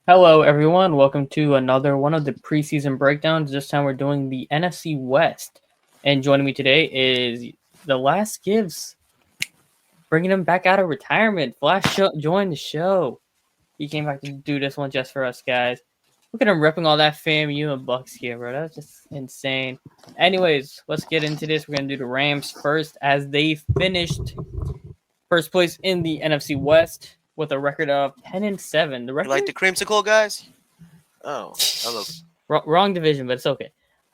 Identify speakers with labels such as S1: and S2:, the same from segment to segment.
S1: Hello, everyone. Welcome to another one of the preseason breakdowns. This time we're doing the NFC West. And joining me today is the Last Gives, bringing him back out of retirement. Flash joined the show. He came back to do this one just for us, guys. Look at him ripping all that FAMU and Bucks here, bro. That's just insane. Anyways, let's get into this. We're going to do the Rams first as they finished first place in the NFC West with a record of 10-7. The
S2: You like
S1: record?
S2: the creamsicle, guys? Oh, hello.
S1: Wrong division, but it's okay.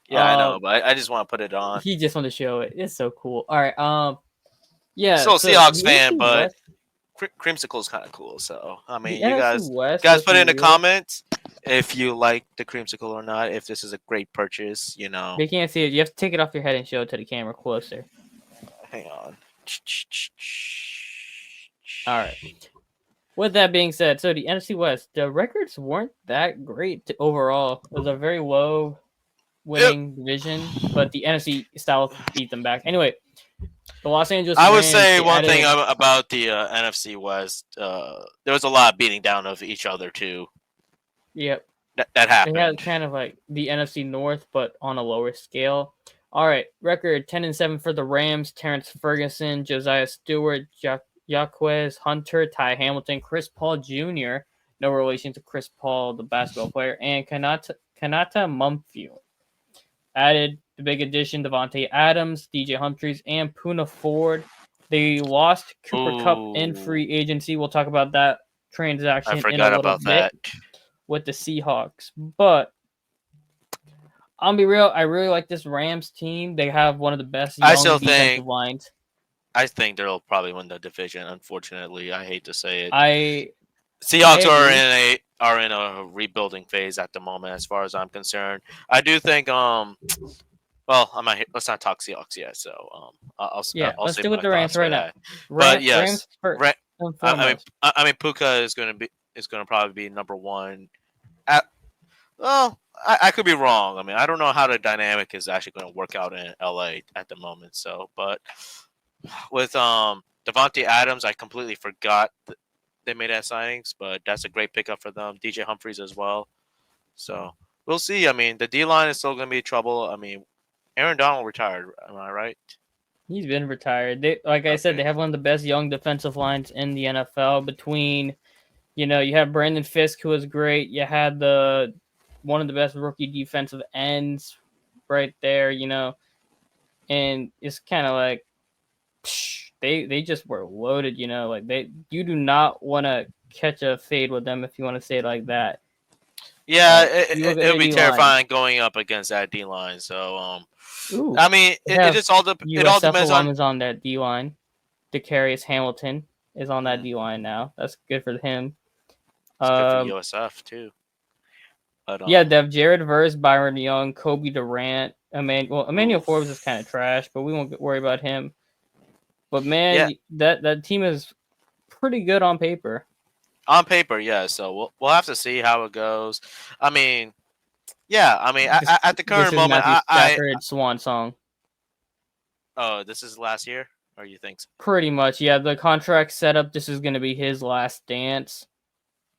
S2: Yeah, I know, but I just want to put it on.
S1: He just wanted to show it. It's so cool. All right. Yeah.
S2: Still a
S1: So
S2: Seahawks
S1: the
S2: fan,
S1: NFC
S2: but
S1: West,
S2: creamsicle's kind of cool. So I
S1: the
S2: mean, you
S1: NFC
S2: guys,
S1: West.
S2: guys,
S1: Let's
S2: put
S1: be
S2: it in the
S1: real.
S2: comments if you like the creamsicle or not. If this is a great purchase,
S1: They can't see it. You have to take it off your head and show it to the camera closer.
S2: Hang on.
S1: All right. With that being said, so the NFC West, the records weren't that great overall. It was a very low winning division, but the NFC South beat them back. Anyway, the Los Angeles
S2: I would
S1: Rams,
S2: say
S1: they
S2: one thing
S1: added.
S2: about the NFC West. There was a lot of beating down of each other too.
S1: Yep.
S2: That
S1: They had
S2: happened.
S1: kind of like the NFC North, but on a lower scale. All right, record 10-7 for the Rams. Terrence Ferguson, Josiah Stewart, Jaquez Hunter, Ty Hamilton, Chris Paul Jr. No relation to Chris Paul, the basketball player, and Kanata Mumfield. Added the big addition: Devontae Adams, DJ Humphries, and Puna Ford. They lost Cooper Cup in
S2: Ooh,
S1: free agency. We'll talk about that
S2: I
S1: transaction in a
S2: forgot
S1: little
S2: about
S1: bit
S2: that.
S1: with the Seahawks. But I'll be real, I really like this Rams team. They have one of the best
S2: I
S1: young
S2: still
S1: defensive
S2: think
S1: lines.
S2: I think they'll probably win the division. Unfortunately, I hate to say it.
S1: I I
S2: Seahawks
S1: agree.
S2: are in a rebuilding phase at the moment, as far as I'm concerned. I do think well, let's not talk Seahawks yet. So
S1: Yeah,
S2: I'll
S1: let's
S2: say
S1: do with
S2: my
S1: the Rams
S2: thoughts
S1: right
S2: for
S1: now.
S2: that. But
S1: Rams
S2: yes,
S1: first
S2: Ra-
S1: and
S2: I mean
S1: foremost.
S2: Puka is gonna probably be number one. At, well, I could be wrong. I mean, I don't know how the dynamic is actually going to work out in LA at the moment. So, but with Devontae Adams, I completely forgot they made that signings, but that's a great pickup for them. DJ Humphries as well. So we'll see. I mean, the D line is still going to be trouble. I mean, Aaron Donald retired. Am I right?
S1: He's been retired. They, like I said, they
S2: Okay.
S1: have one of the best young defensive lines in the NFL. Between you have Brandon Fisk, who was great. You had the one of the best rookie defensive ends right there. And it's kind of like they just were loaded. Like you do not want to catch a fade with them if you want to say it like that.
S2: Yeah,
S1: Like you look at
S2: it'll
S1: their
S2: be
S1: D line.
S2: terrifying going up against that D line. So,
S1: Ooh,
S2: I mean,
S1: they
S2: it
S1: have
S2: just it all
S1: USF
S2: depends on.
S1: alum is on that D line. Decarius Hamilton is on that
S2: Hmm,
S1: D line now. That's good for him.
S2: it's good for
S1: Um,
S2: USF too. But
S1: yeah, they have Jared Verse, Byron Young, Kobe Durant. Emmanuel Forbes is
S2: oof.
S1: kind of trash, but we won't worry about him. But man,
S2: Yeah,
S1: that team is pretty good on paper.
S2: on paper, yeah. So we'll have to see how it goes. I mean, yeah. I mean, at the
S1: This
S2: current
S1: is
S2: moment,
S1: Matthew Stafford's swan song.
S2: oh, this is last year, or you think? So?
S1: Pretty much, yeah. The contract setup. This is going to be his last dance.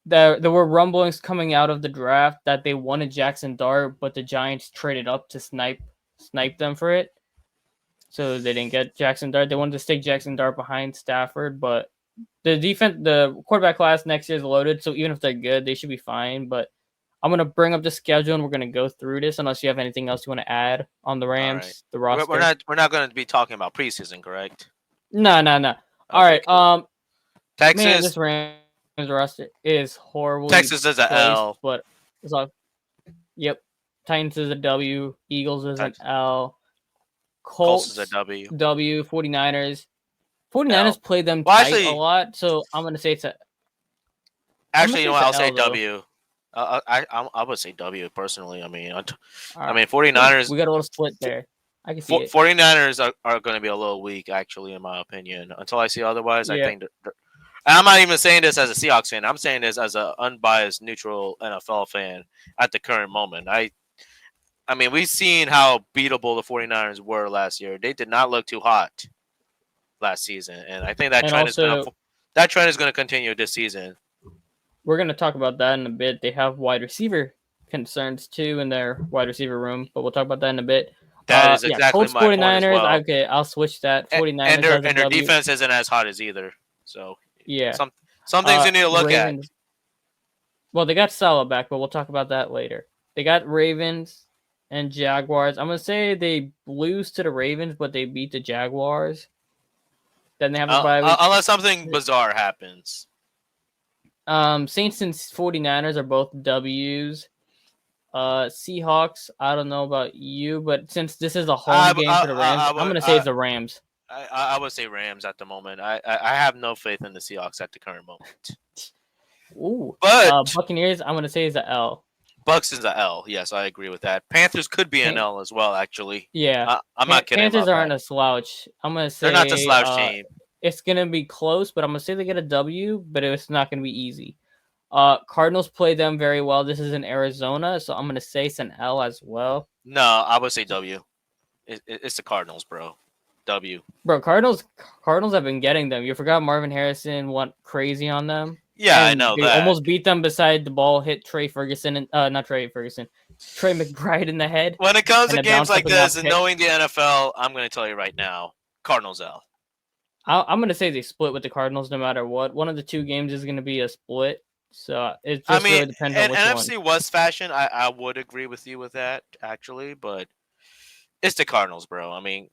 S1: There were rumblings coming out of the draft that they wanted Jackson Dart, but the Giants traded up to snipe them for it. So they didn't get Jackson Dart. They wanted to stick Jackson Dart behind Stafford, but the quarterback class next year is loaded. So even if they're good, they should be fine. But I'm gonna bring up the schedule and we're gonna go through this. Unless you have anything else you want to add on the
S2: All right.
S1: Rams, the
S2: We're
S1: roster.
S2: not going to be talking about preseason, correct?
S1: No, no, no. All
S2: Okay,
S1: right.
S2: cool.
S1: Man,
S2: Texas,
S1: this Rams roster is horribly
S2: Texas is a
S1: placed,
S2: L.
S1: but it's all. Yep. Titans is a W. Eagles is an
S2: Tex-
S1: L.
S2: Colts is a
S1: Colts
S2: W.
S1: W. 49ers.
S2: L.
S1: 49ers play them
S2: Well,
S1: tight a
S2: actually,
S1: lot, so I'm gonna say it's a. I'm gonna
S2: actually, you
S1: say
S2: know
S1: it's
S2: what?
S1: a
S2: I'll say
S1: L though.
S2: W. I would say W personally. I mean,
S1: All
S2: I
S1: right,
S2: mean,
S1: cool.
S2: 49ers
S1: We got a little split there. I can see it.
S2: 49ers are going to be a little weak, actually, in my opinion. Until I see otherwise, I
S1: Yeah,
S2: think and I'm not even saying this as a Seahawks fan. I'm saying this as an unbiased, neutral NFL fan at the current moment. I mean, we've seen how beatable the 49ers were last year. They did not look too hot last season, and I think
S1: and also
S2: that trend is going to continue this season.
S1: we're going to talk about that in a bit. They have wide receiver concerns too in their wide receiver room, but we'll talk about that in a bit.
S2: That is
S1: Yeah,
S2: exactly
S1: Colts
S2: my point as
S1: 49ers.
S2: well.
S1: Okay, I'll switch that.
S2: And
S1: 49ers
S2: their
S1: has a W.
S2: defense isn't as hot as either. So
S1: Yeah.
S2: some things you need to look at.
S1: Ravens. Well, they got Salah back, but we'll talk about that later. They got Ravens and Jaguars. I'm going to say they lose to the Ravens, but they beat the Jaguars. Then they have a bye week.
S2: Unless something bizarre happens.
S1: Saints and 49ers are both W's. Seahawks, I don't know about you, but since this is a home game for the Rams, I'm going to say it's the Rams.
S2: I would say Rams at the moment. I have no faith in the Seahawks at the current moment.
S1: Ooh.
S2: But
S1: Buccaneers, I'm going to say is a L.
S2: Bucks is a L. Yes, I agree with that. Panthers could be an L as well, actually.
S1: Yeah.
S2: I'm not kidding.
S1: Panthers
S2: about
S1: aren't
S2: that.
S1: a slouch. I'm going to say
S2: they're not the slouch team.
S1: It's going to be close, but I'm going to say they get a W, but it's not going to be easy. Cardinals play them very well. This is in Arizona, so I'm going to say it's an L as well.
S2: No, I would say W. It's the Cardinals, bro. W.
S1: Bro, Cardinals have been getting them. You forgot Marvin Harrison went crazy on them.
S2: Yeah, I know
S1: they
S2: that.
S1: almost beat them beside the ball hit Trey Ferguson and not Trey Ferguson, Trey McBride in the head.
S2: When it comes to games like this and knowing the NFL, I'm going to tell you right now, Cardinals L.
S1: I'm going to say they split with the Cardinals no matter what. One of the two games is going to be a split. So it just really depends on which one.
S2: NFC West fashion, I would agree with you with that, actually, but it's the Cardinals, bro. I mean,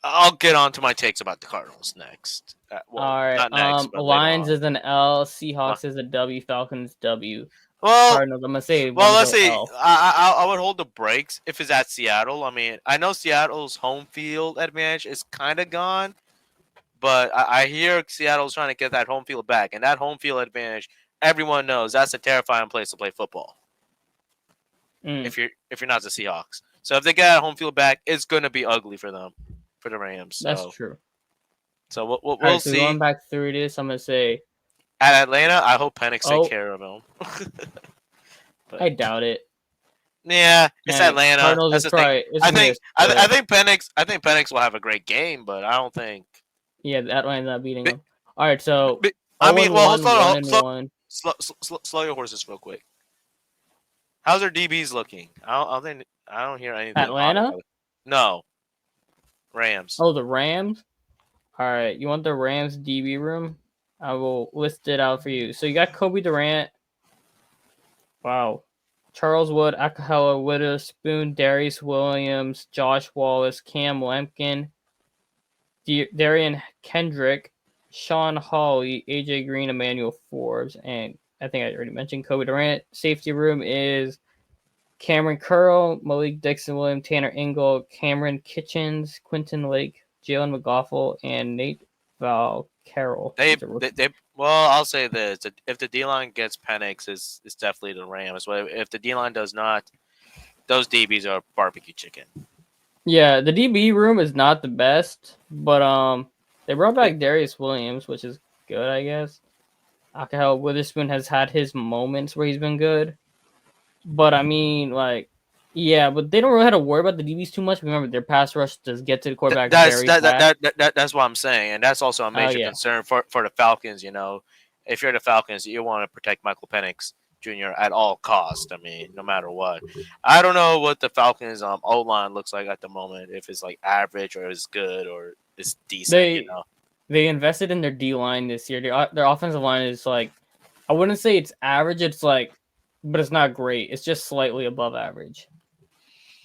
S2: I'll get on to my takes about the Cardinals next.
S1: Well, all right.
S2: Not next,
S1: Lions is an L. Seahawks is a W. Falcons W.
S2: Well,
S1: Cardinals, I'm gonna say.
S2: Well, let's see. I would hold the brakes if it's at Seattle. I mean, I know Seattle's home field advantage is kind of gone, but I hear Seattle's trying to get that home field back, and that home field advantage, everyone knows that's a terrifying place to play football. If you're not the Seahawks, so if they get that home field back, it's gonna be ugly for them, for the Rams. So.
S1: That's true.
S2: So we'll
S1: see.
S2: See.
S1: Going back through this, I'm gonna say
S2: at Atlanta, I hope Penix take care of him.
S1: I doubt it.
S2: Yeah, it's Atlanta.
S1: Cardinals
S2: That's
S1: is probably.
S2: I think Penix will have a great game, but I don't think.
S1: Yeah, Atlanta's not beating them. All right, so
S2: I mean, well, slow your horses real quick. How's their DBs looking? I don't hear anything.
S1: Atlanta?
S2: No. Rams.
S1: Oh, the Rams. All right, you want the Rams DB room? I will list it out for you. So you got Kobe Durant. Wow. Charles Wood, Akahela, Witherspoon, Darius Williams, Josh Wallace, Cam Lemkin, Darian Kendrick, Sean Hawley, AJ Green, Emmanuel Forbes, and I think I already mentioned Kobe Durant. Safety room is Cameron Curl, Malik Dixon, William Tanner Ingle, Cameron Kitchens, Quinton Lake, Jalen McGoffel, and Nate Val Carroll.
S2: Well, I'll say this: if the D-line gets Penix, it's definitely the Rams. But if the D-line does not, those DBs are barbecue chicken.
S1: Yeah, the DB room is not the best, but they brought back Darius Williams, which is good, I guess. Akahel Witherspoon has had his moments where he's been good, but I mean, like, yeah, but they don't really have to worry about the DBs too much. Remember, their pass rush does get to the quarterback.
S2: That's what I'm saying, and that's also a major concern for the Falcons. You know, if you're the Falcons, you want to protect Michael Penix Jr. at all costs. I mean, no matter what. I don't know what the Falcons O-line looks like at the moment. If it's like average or it's good or it's decent.
S1: They invested in their D-line this year. Their offensive line is like, I wouldn't say it's average. It's like, but it's not great. It's just slightly above average.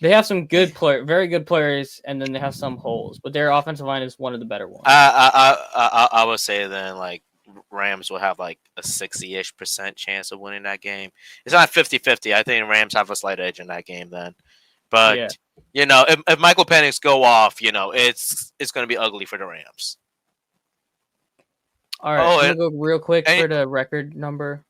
S1: They have some very good players, and then they have some holes. But their offensive line is one of the better ones.
S2: I would say then like Rams will have like a 60-ish% chance of winning that game. It's not 50-50. I think Rams have a slight edge in that game then. But you know, if Michael Penix go off, you know, it's going to be ugly for the Rams.
S1: All right, I'm gonna go real quick for the record number.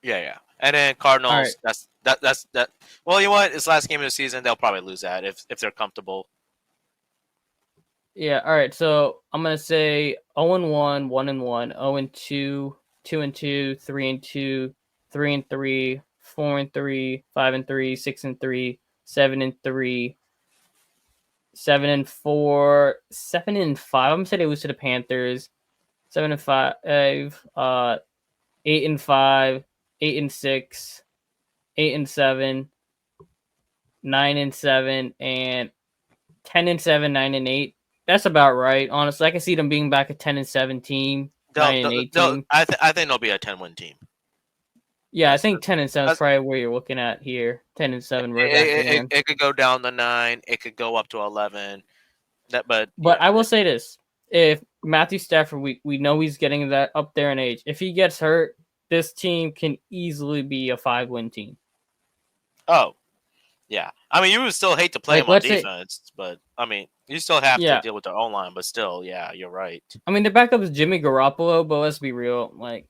S2: Yeah. And then Cardinals, that's that. Well, you know what? It's last game of the season. They'll probably lose that if they're comfortable.
S1: Yeah. All right. So I'm gonna say 0-1, 1-1, 0-2, 2-2, 3-2, 3-3, 4-3, 5-3, 6-3, 7-3, 7-4, 7-5. I'm gonna say they lose to the Panthers. 7-5, 8-5, 8-6, 8-7, 9-7, and 10-7, 9-8. That's about right. Honestly, I can see them being back a 10-7 team, 9-8 team.
S2: I think they'll be a 10-win team.
S1: Yeah, I think 10-7 is probably where you're looking at here. 10-7, right back again.
S2: It could go down to 9. It could go up to 11. But
S1: I will say this: if Matthew Stafford, we know he's getting that up there in age. If he gets hurt, this team can easily be a 5-win team.
S2: Oh, yeah. I mean, you would still hate to play him on defense, but I mean, you still have to deal with their own line. But still, yeah, you're right.
S1: I mean, the backup is Jimmy Garoppolo, but let's be real, like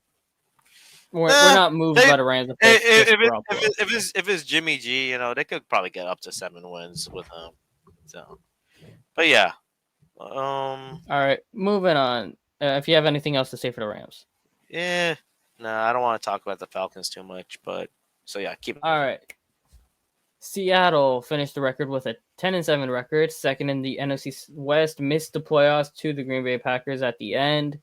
S1: we're not moved by the Rams.
S2: If it's Jimmy G, you know, they could probably get up to 7 wins with him. So, but yeah.
S1: All right, moving on. If you have anything else to say for the Rams,
S2: I don't want to talk about the Falcons too much. But so yeah, keep.
S1: All right. Seattle finished the record with a 10-7 record, second in the NFC West. Missed the playoffs to the Green Bay Packers at the end.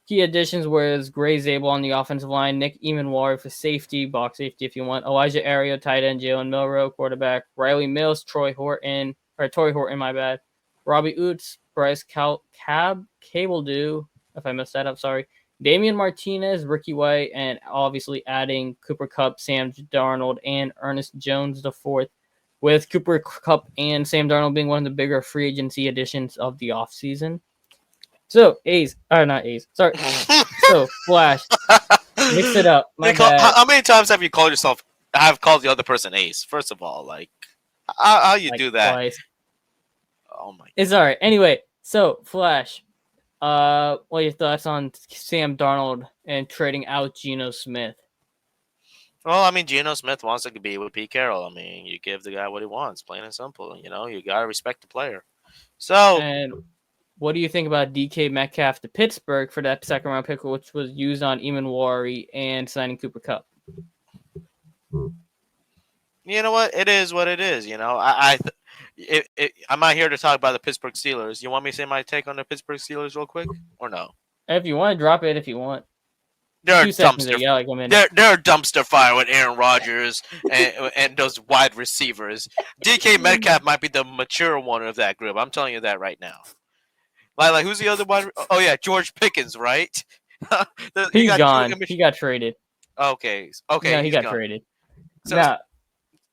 S1: Key additions was Gray Zabel on the offensive line, Nick Emanwari for safety, box safety if you want, Elijah Ario, tight end, Jalen Milroe, quarterback, Riley Mills, Tory Horton, my bad, Robbie Oots, Bryce Cabledew, if I messed that up, sorry, Damian Martinez, Ricky White, and obviously adding Cooper Kupp, Sam Darnold, and Ernest Jones IV, with Cooper Kupp and Sam Darnold being one of the bigger free agency additions of the offseason. So, Flash. Mix it up.
S2: How many times have you called yourself? I've called the other person Ace. First of all, like, how you do that?
S1: Twice.
S2: Oh my.
S1: It's all right. Anyway, so Flash. What are your thoughts on Sam Darnold and trading out Geno Smith?
S2: Well, I mean, Geno Smith wants to be with Pete Carroll. I mean, you give the guy what he wants, plain and simple. You know, you gotta respect the player. So.
S1: And what do you think about DK Metcalf to Pittsburgh for that second round pick, which was used on Emanwari and signing Cooper Kupp?
S2: You know what? It is what it is. You know, I'm not here to talk about the Pittsburgh Steelers. You want me to say my take on the Pittsburgh Steelers real quick, or no?
S1: If you want to drop it, if you want.
S2: They're a dumpster fire with Aaron Rodgers and those wide receivers. DK Metcalf might be the mature one of that group. I'm telling you that right now. Like who's the other one? Oh yeah, George Pickens, right?
S1: He's gone. He got traded.
S2: Okay.
S1: No, he got traded.
S2: So,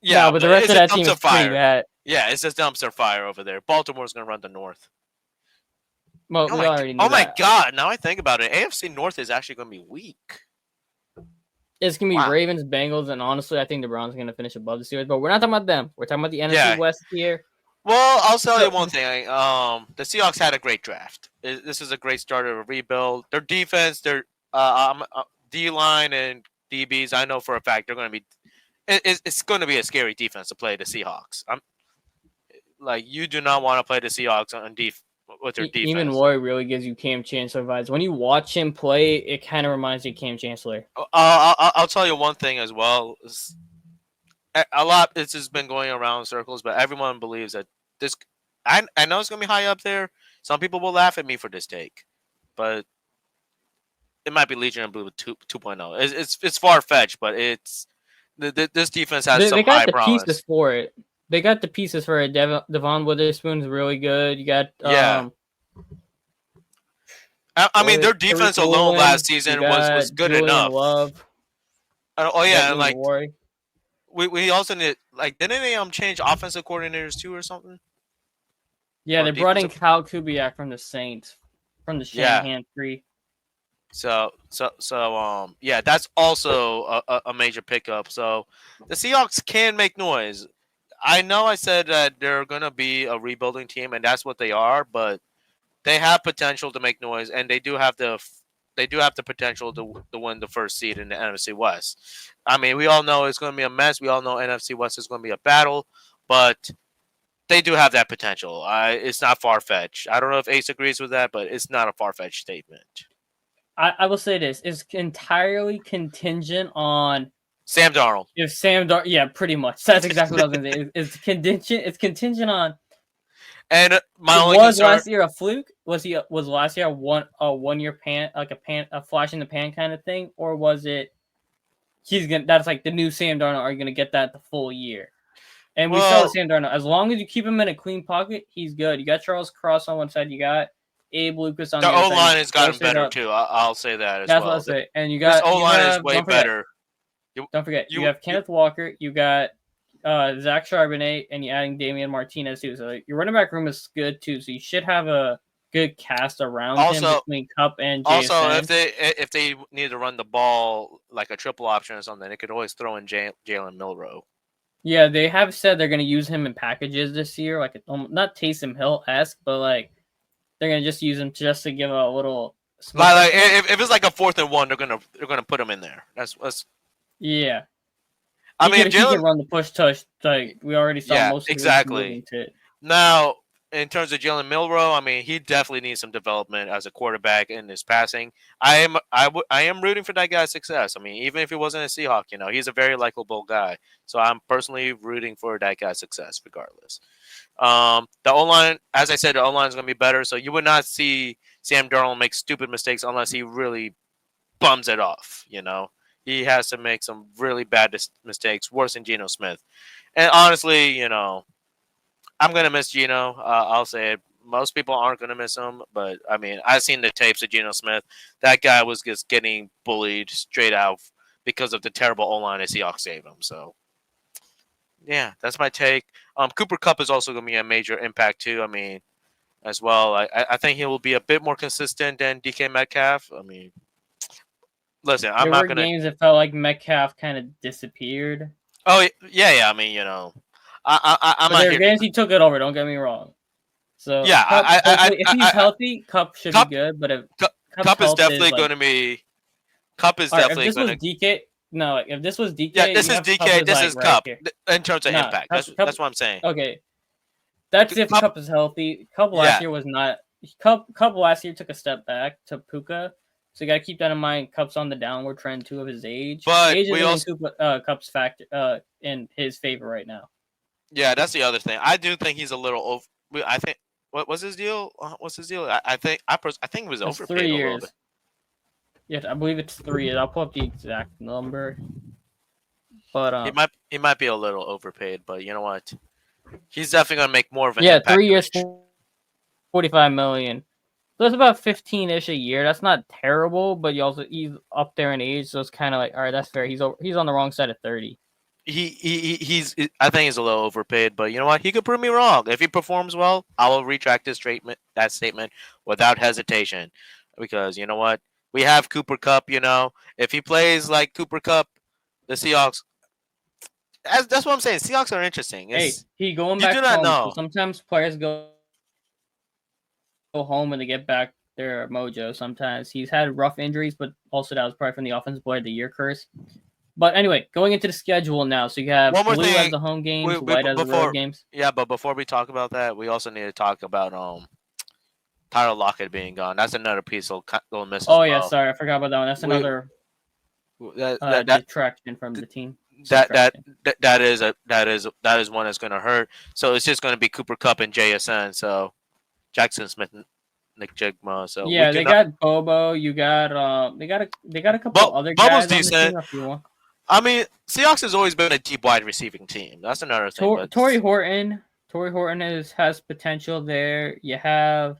S1: yeah, but the rest of that team is pretty bad.
S2: Yeah, it's just dumpster fire over there. Baltimore's gonna run the North.
S1: Well, we already knew
S2: my God! Now I think about it, AFC North is actually gonna be weak.
S1: It's gonna be Ravens, Bengals, and honestly, I think the Browns are gonna finish above the Steelers. But we're not talking about them. We're talking about the NFC West here.
S2: Well, I'll tell you one thing. The Seahawks had a great draft. This is a great start of a rebuild. Their defense, their D-line and DBs, I know for a fact they're going to be. It's going to be a scary defense to play the Seahawks. You do not want to play the Seahawks with their defense.
S1: Even Warrior really gives you Cam Chancellor vibes. When you watch him play, it kind of reminds you of Cam Chancellor.
S2: I'll tell you one thing as well. A lot. This has been going around in circles, but everyone believes that this. I know it's gonna be high up there. Some people will laugh at me for this take, but it might be Legion of Blue 2.0. It's far fetched, but it's this defense has some high promise. They got the
S1: pieces for it. They got the pieces for it. Devon Witherspoon's really good. You got
S2: I mean, their defense alone last season was good enough.
S1: Love.
S2: And like. We also need didn't they change offensive coordinators too or something?
S1: Yeah, they brought in Kyle Kubiak from the Saints, from the Shanahan tree.
S2: So that's also a major pickup. So the Seahawks can make noise. I know I said that they're gonna be a rebuilding team, and that's what they are, but they have potential to make noise, and they do have the potential to win the first seed in the NFC West. I mean, we all know it's going to be a mess. We all know NFC West is going to be a battle, but they do have that potential. It's not far-fetched. I don't know if Ace agrees with that, but it's not a far-fetched statement.
S1: I will say this. It's entirely contingent on
S2: Sam Darnold.
S1: If Sam Darnold, yeah, pretty much. That's exactly what I was going to say. It's contingent on.
S2: And my only concern,
S1: last year a fluke? Was last year a 1 year a flash in the pan kind of thing, or was it That's like the new Sam Darnold. Are you gonna get that the full year? And we saw the
S2: Well,
S1: Sam Darnold. As long as you keep him in a clean pocket, he's good. You got Charles Cross on one side. You got Abe Lucas on
S2: the
S1: the other
S2: O
S1: side. You
S2: line has gotten
S1: close it
S2: better
S1: up.
S2: too. I'll say that as
S1: That's what I
S2: well.
S1: say. And
S2: This O
S1: you
S2: line is
S1: have
S2: way
S1: don't forget,
S2: better.
S1: don't forget, you
S2: You,
S1: have Kenneth Walker. You got Zach Charbonnet, and you're adding Damian Martinez too. So your running back room is good too. So you should have a good cast around him
S2: also,
S1: between Cup and
S2: also
S1: JSN.
S2: if they need to run the ball like a triple option or something, they could always throw in Jalen Milrow.
S1: Yeah, they have said they're going to use him in packages this year, like not Taysom Hill-esque, but like they're going to just use him just to give a little.
S2: Like if it's like a 4th and 1, they're gonna put him in there. That's
S1: yeah.
S2: I mean,
S1: he can run the push touch. Like we already saw most of
S2: exactly.
S1: To
S2: Now, in terms of Jalen Milrow, I mean, he definitely needs some development as a quarterback in his passing. I am rooting for that guy's success. I mean, even if he wasn't a Seahawk, he's a very likable guy. So I'm personally rooting for that guy's success, regardless. The O-line, as I said, the O-line is going to be better. So you would not see Sam Darnold make stupid mistakes unless he really bums it off. He has to make some really bad mistakes, worse than Geno Smith. And honestly, I'm going to miss Geno. I'll say it. Most people aren't going to miss him, but I mean, I've seen the tapes of Geno Smith. That guy was just getting bullied straight out because of the terrible O-line that Seahawks saved him. So, yeah, that's my take. Cooper Kupp is also going to be a major impact too. I mean, as well. I think he will be a bit more consistent than DK Metcalf. I mean, listen, I'm not going to.
S1: games that felt like Metcalf kind of disappeared.
S2: Oh yeah. I mean, I'm not here.
S1: Games he took it over. Don't get me wrong. So
S2: yeah,
S1: Kupp, if he's healthy, Kupp should be good. But if
S2: Kupp is definitely going to be. Kupp is definitely going to.
S1: DK, no, if this was DK,
S2: yeah, this is DK. This is Kupp in terms of impact. That's what I'm saying.
S1: Okay, that's if Kupp is healthy. Kupp last year was not. Kupp last year took a step back to Puka. So you got to keep that in mind. Kupp's on the downward trend too of his age.
S2: But
S1: age is Kupp's factor in his favor right now.
S2: Yeah, that's the other thing. I do think he's a little over. I think what's his deal? What's his deal? I think it was overpaid
S1: 3 years.
S2: a little bit.
S1: Yeah, I believe it's 3 years. I'll pull up the exact number. But
S2: he might be a little overpaid, but you know what? He's definitely gonna make more of an impact.
S1: 3 years, $45 million. So it's about 15-ish a year. That's not terrible, but he's up there in age, so it's kind of like, all right, that's fair. He's on the wrong side of 30.
S2: I think he's a little overpaid, but you know what? He could prove me wrong. If he performs well, I will retract that statement without hesitation, because you know what? We have Cooper Kupp. If he plays like Cooper Kupp, the Seahawks. That's what I'm saying. Seahawks are interesting.
S1: He going back home. So sometimes players go home and they get back their mojo. Sometimes he's had rough injuries, but also that was probably from the offensive player of the year curse. But anyway, going into the schedule now. So you have blue as the home games, white as the road games.
S2: Yeah, but before we talk about that, we also need to talk about Tyler Lockett being gone. That's another piece of little miss.
S1: Oh yeah, sorry, I forgot about that one. That's another detraction from the team.
S2: That is one that's going to hurt. So it's just going to be Cooper Kupp and JSN. So Jackson Smith, Nick Jigma. So
S1: yeah, they got Bobo. You got they got a couple other guys.
S2: Bobo's decent. I mean, Seahawks has always been a deep wide receiving team. That's another thing.
S1: Torrey Horton has potential there. You have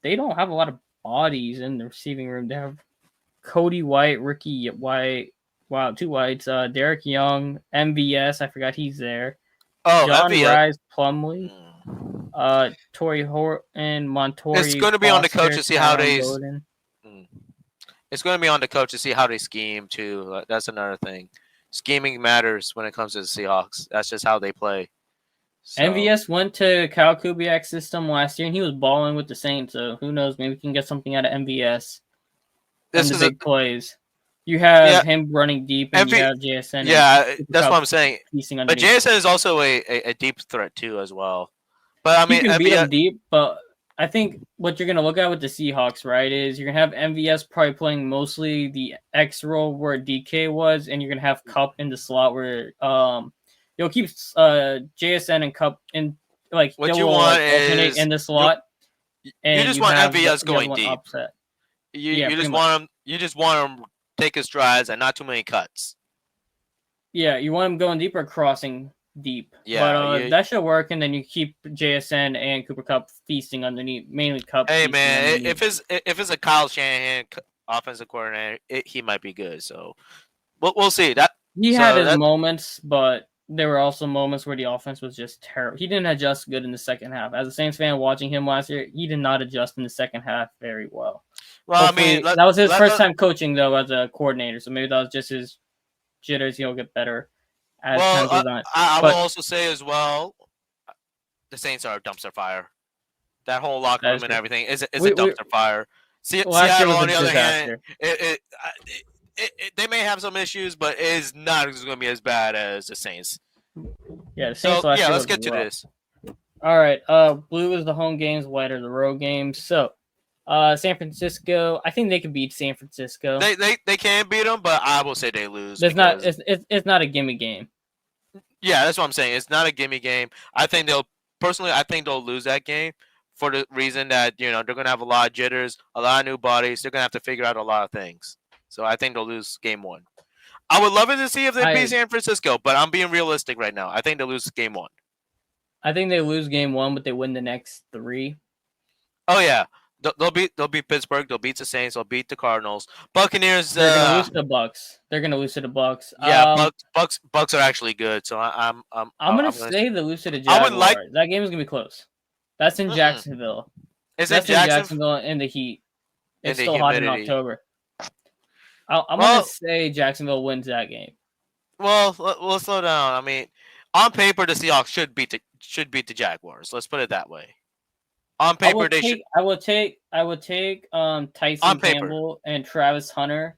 S1: they don't have a lot of bodies in the receiving room. They have Cody White, Ricky White. Wow, 2 whites. Derek Young, MVS. I forgot he's there.
S2: Oh,
S1: John
S2: MVS.
S1: Rice, Plumlee. Torrey Horton, Montori.
S2: It's going to be on the coach to see how they. It's going to be on the coach to see how they scheme too. That's another thing. Scheming matters when it comes to the Seahawks. That's just how they play. So.
S1: MVS went to Kyle Kubiak's system last year, and he was balling with the Saints. So who knows? Maybe we can get something out of MVS. This is big plays. You have him running deep, and you have JSN.
S2: Yeah, that's what I'm saying. But JSN is also a deep threat too, as well. But I mean,
S1: you can beat him deep, but I think what you're going to look at with the Seahawks, right, is you're going to have MVS probably playing mostly the X role where DK was, and you're going to have Kupp in the slot where you'll keep JSN and Kupp in, like,
S2: what you want is
S1: in the slot.
S2: You just want MVS going deep. You just want him take his strides and not too many cuts.
S1: Yeah, you want him going deep or crossing deep.
S2: Yeah,
S1: But that should work, and then you keep JSN and Cooper Cup feasting underneath, mainly Cup.
S2: Hey
S1: feasting
S2: man,
S1: underneath.
S2: if it's a Kyle Shanahan offensive coordinator, he might be good. So we'll see that.
S1: He had his moments, but there were also moments where the offense was just terrible. He didn't adjust good in the second half. As a Saints fan watching him last year, he did not adjust in the second half very well.
S2: Well,
S1: Hopefully,
S2: I mean,
S1: that was his first time coaching though as a coordinator, so maybe that was just his jitters. He'll get better as time goes on.
S2: I will also say as well, the Saints are a dumpster fire. That whole locker room and everything is a dumpster fire. Seattle, on the other hand, they may have some issues, but it's not going to be as bad as the Saints.
S1: Yeah, the Saints last year
S2: let's get to this.
S1: All right, blue is the home games, white are the road games. So, San Francisco, I think they can beat San Francisco.
S2: They can beat them, but I will say they lose.
S1: It's not a gimme game.
S2: Yeah, that's what I'm saying. It's not a gimme game. I think they'll lose that game for the reason that they're gonna have a lot of jitters, a lot of new bodies. They're gonna have to figure out a lot of things. So I think they'll lose game 1. I would love it to see if they beat San Francisco, but I'm being realistic right now. I think they'll lose game 1.
S1: I think they lose game 1, but they win the next 3.
S2: Oh yeah, they'll beat Pittsburgh. They'll beat the Saints. They'll beat the Cardinals. Buccaneers.
S1: They're gonna lose to the Bucks. They're gonna lose to the Bucks.
S2: Yeah, Bucks are actually good. So I'm
S1: gonna say they lose to the Jaguars. That game is gonna be close. That's in Jacksonville.
S2: Is it
S1: Jacksonville in the heat? It's still hot in October. I'm gonna say Jacksonville wins that game.
S2: Well, we'll slow down. I mean, on paper, the Seahawks should beat the Jaguars. Let's put it that way. On paper, they should.
S1: I would take Tyson Campbell and Travis Hunter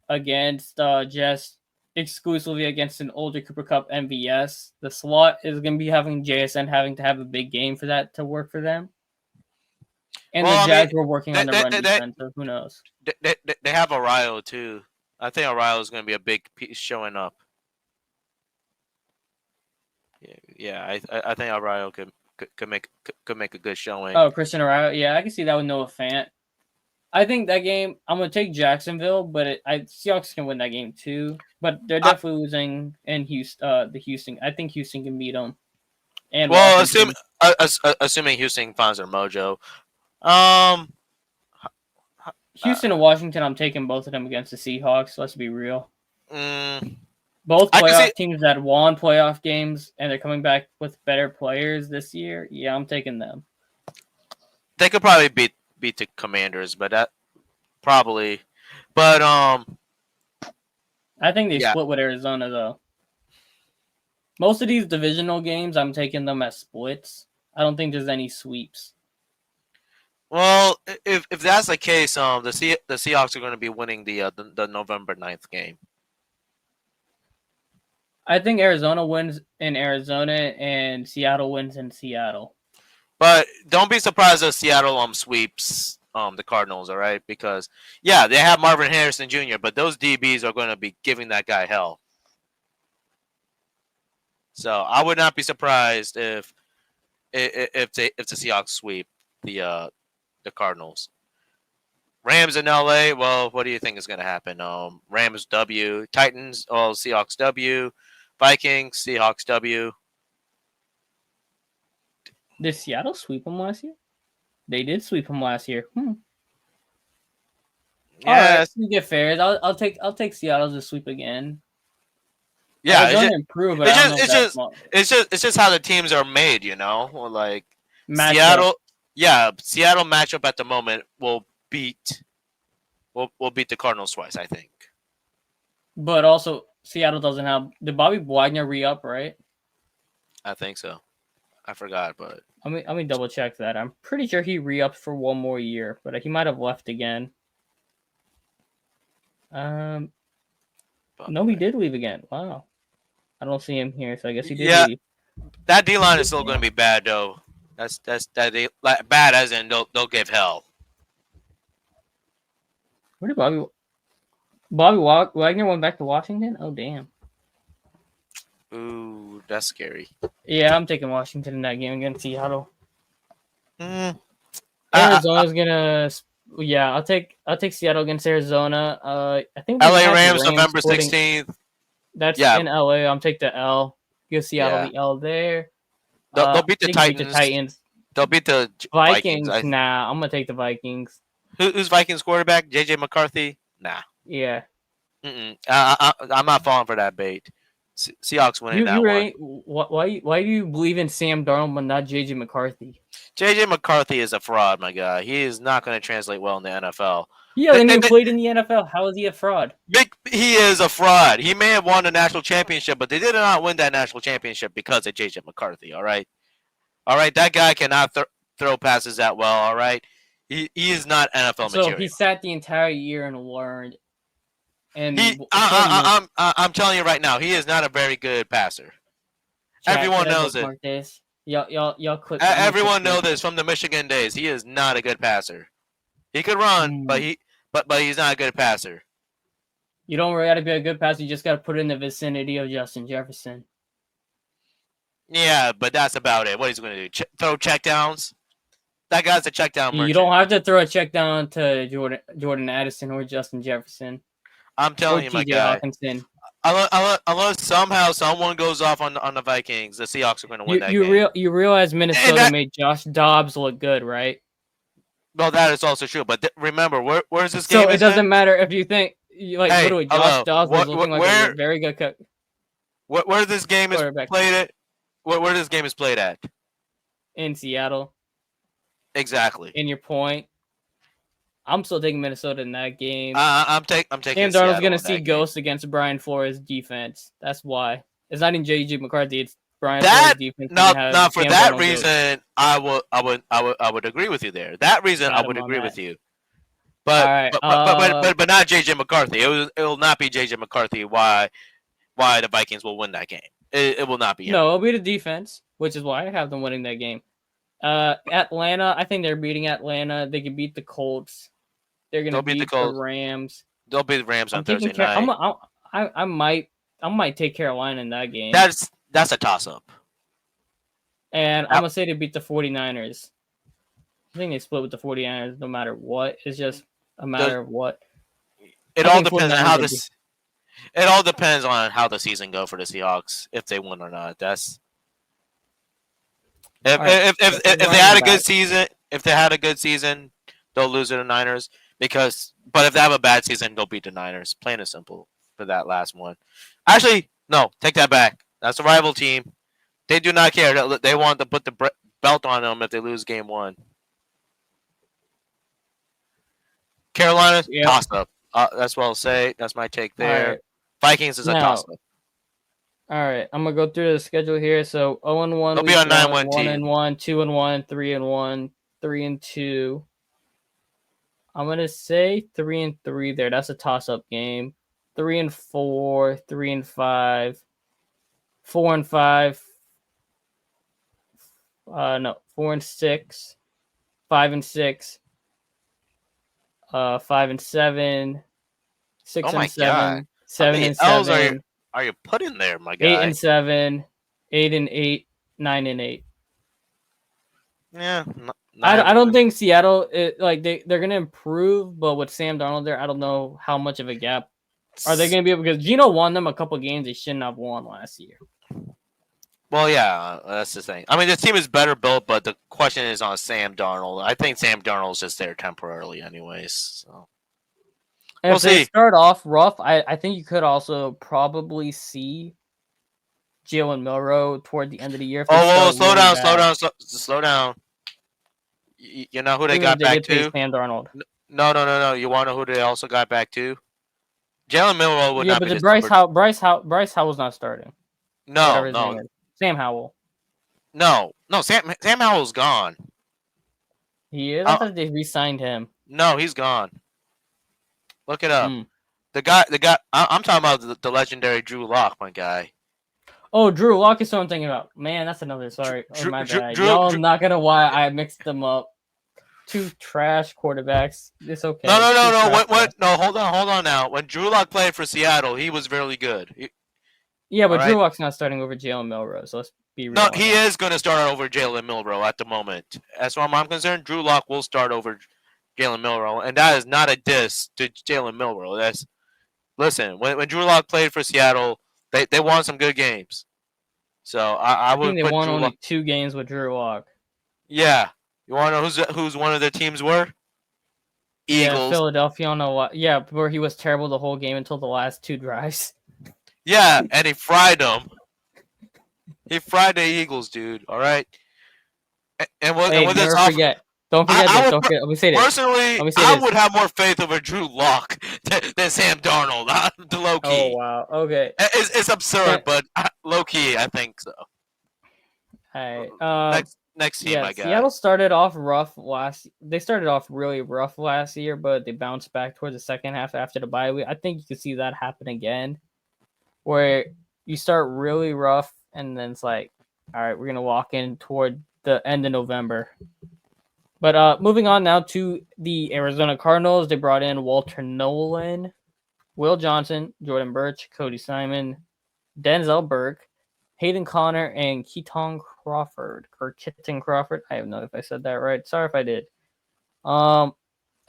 S1: against just exclusively against an older Cooper Cup MVS. The slot is going to be having JSN having to have a big game for that to work for them. And the Jags were working on the run defense, so who knows?
S2: They have Arroyo too. I think Arroyo is going to be a big piece showing up. Yeah, I think Arroyo could make a good showing.
S1: Oh, Christian Arroyo, yeah, I can see that with Noah Fant. I think that game, I'm going to take Jacksonville, but Seahawks can win that game too. But they're definitely losing in Houston. I think Houston can beat them. And
S2: assuming Houston finds their mojo.
S1: Houston and Washington, I'm taking both of them against the Seahawks. Let's be real. Both playoff teams that won playoff games, and they're coming back with better players this year. Yeah, I'm taking them.
S2: They could probably beat the Commanders, but that probably. But
S1: I think they split with Arizona though. Most of these divisional games, I'm taking them as splits. I don't think there's any sweeps.
S2: Well, if that's the case, the Seahawks are going to be winning the November 9th game.
S1: I think Arizona wins in Arizona and Seattle wins in Seattle.
S2: But don't be surprised if Seattle sweeps the Cardinals, all right? Because they have Marvin Harrison Jr., but those DBs are going to be giving that guy hell. So I would not be surprised if the Seahawks sweep the Cardinals. Rams in LA. Well, what do you think is going to happen? Rams W, Titans. Seahawks W, Vikings, Seahawks W.
S1: Did Seattle sweep them last year? They did sweep them last year.
S2: Yeah,
S1: all right, we get fair. I'll take Seattle to sweep again.
S2: Yeah,
S1: it's improve.
S2: It's just how the teams are made, like Seattle. Yeah, Seattle matchup at the moment will beat the Cardinals twice, I think.
S1: But also, Seattle doesn't have. Did Bobby Wagner re-up, right?
S2: I think so. I forgot, but
S1: let me double check that. I'm pretty sure he re-upped for one more year, but he might have left again. No, he did leave again. Wow, I don't see him here, so I guess he did leave.
S2: That D line is still going to be bad though. That's bad as in they'll give hell.
S1: Where did Bobby Wagner went back to Washington? Oh damn.
S2: Ooh, that's scary.
S1: Yeah, I'm taking Washington in that game against Seattle. Arizona's gonna Yeah, I'll take Seattle against Arizona. I think we
S2: LA
S1: have the
S2: Rams,
S1: Rams
S2: November
S1: splitting.
S2: 16th.
S1: That's
S2: Yeah,
S1: in LA. I'm take the L. Give Seattle
S2: yeah.
S1: the L there.
S2: They'll beat the
S1: They can beat the
S2: Titans.
S1: Titans.
S2: They'll beat the Vikings.
S1: Vikings, nah. I'm gonna take the Vikings.
S2: Who's Vikings quarterback? JJ McCarthy? Nah.
S1: Yeah.
S2: I'm not falling for that bait. Seahawks winning
S1: You
S2: that one.
S1: really why do you believe in Sam Darnold but not JJ McCarthy?
S2: JJ McCarthy is a fraud, my guy. He is not going to translate well in the NFL.
S1: He hasn't even played in the NFL. How is he a fraud?
S2: He is a fraud. He may have won the national championship, but they did not win that national championship because of JJ McCarthy. All right. That guy cannot throw passes that well. All right. He is not NFL material.
S1: So he sat the entire year and learned. And
S2: I'm telling you right now, he is not a very good passer. Everyone knows it.
S1: Y'all click.
S2: Everyone knows this from the Michigan days. He is not a good passer. He could run, but he's not a good passer.
S1: You don't really got to be a good passer. You just got to put it in the vicinity of Justin Jefferson.
S2: Yeah, but that's about it. What he's going to do? Throw checkdowns? That guy's a checkdown merchant.
S1: You don't have to throw a check down to Jordan Addison or Justin Jefferson.
S2: I'm telling you, my guy. Unless somehow someone goes off on the Vikings, the Seahawks are going to win that game.
S1: You realize Minnesota made Josh Dobbs look good, right?
S2: Well, that is also true. But remember, where's this game?
S1: So it doesn't matter if you think literally Josh Dobbs was looking like a very good coach.
S2: Where this game is played at? Where this game is played at?
S1: In Seattle.
S2: Exactly.
S1: In your point. I'm still taking Minnesota in that game.
S2: I'm taking.
S1: Sam Darnold's going to see ghosts against Brian Flores' defense. That's why. It's not in J.J. McCarthy. It's Brian Flores' defense.
S2: Not for that reason. I would agree with you there. That reason I would agree with you. But but not J.J. McCarthy. It will not be J.J. McCarthy. Why the Vikings will win that game? It will not be him.
S1: No, it'll be the defense, which is why I have them winning that game. Atlanta, I think they're beating Atlanta. They can beat the Colts. They're gonna beat the Rams.
S2: They'll beat the Rams on Thursday night.
S1: I might take Carolina in that game.
S2: That's a toss up.
S1: And I'm gonna say they beat the 49ers. I think they split with the 49ers no matter what. It's just a matter of what.
S2: It all depends on how this. It all depends on how the season go for the Seahawks, if they win or not. That's if they had a good season. If they had a good season, they'll lose to the Niners. But if they have a bad season, they'll beat the Niners. Plain and simple for that last one. Actually, no, take that back. That's a rival team. They do not care. They want to put the belt on them if they lose game one. Carolina, toss up. That's what I'll say. That's my take there. Right. Vikings is a toss up.
S1: All right, I'm gonna go through the schedule here. So 0-1.
S2: They'll be on 9-1
S1: team. 1-1, 2-1, 3-1, 3-2. I'm gonna say 3-3 there. That's a toss-up game. 3-4, 3-5, 4-5. 4-6, 5-6, 5-7, 6-7, 7-7.
S2: Are you putting there, my guy?
S1: 8-7, 8-8, 9-8.
S2: Yeah.
S1: I don't think Seattle they're gonna improve, but with Sam Darnold there, I don't know how much of a gap are they gonna be able, because Geno won them a couple games they shouldn't have won last year.
S2: Well, yeah, that's the thing. I mean, the team is better built, but the question is on Sam Darnold. I think Sam Darnold's just there temporarily, anyways. So
S1: we'll see. If they start off rough, I think you could also probably see Jalen Milroe toward the end of the year.
S2: Slow down. You know who they got back to?
S1: Sam Darnold.
S2: No. You want to know who they also got back to? Jalen Milroe would not be.
S1: Yeah, but Bryce Howell's not starting.
S2: No.
S1: Sam Howell.
S2: No. Sam Howell's gone.
S1: He is. I thought they re-signed him.
S2: No, he's gone. Look it up. The guy. I'm talking about the legendary Drew Lock, my guy.
S1: Oh, Drew Lock is what I'm thinking about. Man, that's another. Sorry, my bad. I'm not gonna why I mixed them up. Two trash quarterbacks. It's okay.
S2: No. What? No, hold on now. When Drew Lock played for Seattle, he was really good.
S1: But Drew Lock's not starting over Jalen Milroe, so let's be real.
S2: No, he is going to start over Jalen Milroe at the moment. As far as I'm concerned, Drew Lock will start over Jalen Milroe, and that is not a diss to Jalen Milroe. Listen, when Drew Lock played for Seattle, they won some good games. So I
S1: I think
S2: would
S1: they
S2: put
S1: won
S2: Drew Lock.
S1: only 2 games with Drew Lock.
S2: Yeah, you want to know who's one of their teams were?
S1: Yeah,
S2: Eagles.
S1: Philadelphia on a lot. Yeah, where he was terrible the whole game until the last 2 drives.
S2: Yeah, and he fried them. He fried the Eagles, dude. All right. And
S1: Hey,
S2: with this
S1: never
S2: offer,
S1: forget. Don't forget
S2: I
S1: this.
S2: would
S1: Don't forget. Let me say this.
S2: personally,
S1: Let me say
S2: I
S1: this.
S2: would have more faith over Drew Lock than Sam Darnold. The low
S1: Oh
S2: key,
S1: wow. Okay.
S2: it's absurd, but low key, I think so.
S1: All right.
S2: Next team,
S1: Yeah,
S2: I got.
S1: Seattle started off rough They started off really rough last year, but they bounced back towards the second half after the bye week. I think you could see that happen again, where you start really rough and then it's like, all right, we're gonna walk in toward the end of November. But moving on now to the Arizona Cardinals, they brought in Walter Nolan, Will Johnson, Jordan Birch, Cody Simon, Denzel Burke, Hayden Connor, and Keaton Crawford. Or Kitten Crawford. I don't know if I said that right. Sorry if I did.